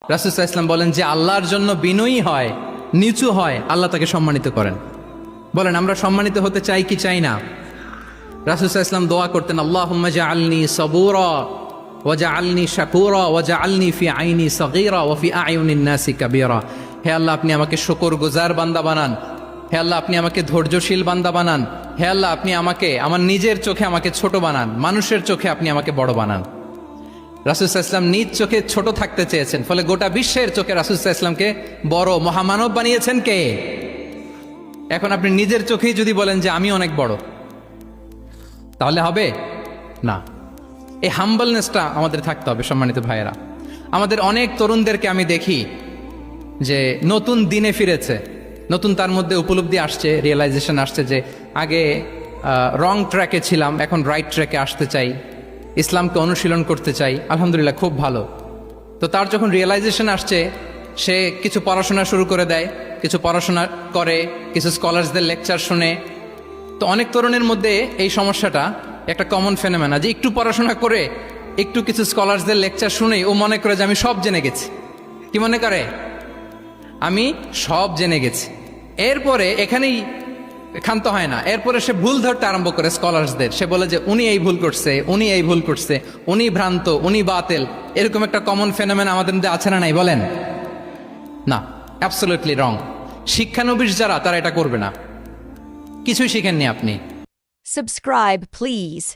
রাসূল সাল্লাল্লাহু আলাইহি ওয়াসাল্লাম বলেন যে আল্লাহর জন্য বিনয়ী হয়, নিচু হয়, আল্লাহ তাকে সম্মানিত করেন। বলেন আমরা সম্মানিত হতে চাই কি চাই না? রাসূল সাল্লাল্লাহু আলাইহি ওয়াসাল্লাম দোয়া করতেন, আল্লাহুম্মা জাআলনি সাবুরা ওয়া জাআলনি শাকুরা ওয়া জাআলনি ফি আইনি সাগীরা ওয়া ফি আয়ুনিন নাসি কাবীরা। হে আল্লাহ, আপনি আমাকে শুকরগুজার বান্দা বানান। হে আল্লাহ, আপনি আমাকে ধৈর্যশীল বান্দা বানান। হে আল্লাহ, আপনি আমাকে আমার নিজের চোখে আমাকে ছোট বানান, মানুষের চোখে আপনি আমাকে বড় বানান। রাসূল সাল্লাল্লাহু আলাইহি ওয়াসাল্লাম নিজ চোখে ছোট থাকতে চেয়েছেন, ফলে গোটা বিশ্বের চোখে রাসূল সাল্লাল্লাহু আলাইহি ওয়াসাল্লামকে বড় মহামানব বানিয়েছেন কে? এখন আপনি নিজের চোখেই যদি বলেন যে আমি অনেক বড়, তাহলে হবে না। এই হাম্বলনেসটা আমাদের থাকতে হবে। সম্মানিত ভাইয়েরা, আমাদের অনেক তরুণদেরকে আমি দেখি যে নতুন দিনে ফিরেছে, নতুন তার মধ্যে উপলব্ধি আসছে, রিয়েলাইজেশন আসছে যে আগে রং ট্র্যাকে ছিলাম, এখন রাইট ট্র্যাকে আসতে চাই, ইসলামকে অনুশীলন করতে চাই। আলহামদুলিল্লাহ, খুব ভালো। তো তার যখন রিয়েলাইজেশন আসছে, সে কিছু পড়াশোনা শুরু করে দেয়, কিছু পড়াশোনা করে, কিছু স্কলার্সদের লেকচার শুনে। তো অনেক তরুণের মধ্যে এই সমস্যাটা একটা কমন ফেনোমেনা, যে একটু পড়াশোনা করে, একটু কিছু স্কলার্সদের লেকচার শুনেই ও মনে করে যে আমি সব জেনে গেছি। কি মনে করে? আমি সব জেনে গেছি। এরপরে এখানেই ক্ষান্ত হয় না, এরপরে সে ভুল ধরতে আরম্ভ করে স্কলার্সদের। সে বলে যে উনি এই ভুল করছে, উনি এই ভুল করছে, উনি ভ্রান্ত, উনি বাতেল। এরকম একটা কমন ফেনোমেনা আমাদের মধ্যে আছে না নাই বলেন? না, অ্যাবসলিউটলি রং। শিক্ষানবিশ যারা, তারা এটা করবে না। কিছুই শিখেননি আপনি। Subscribe, please.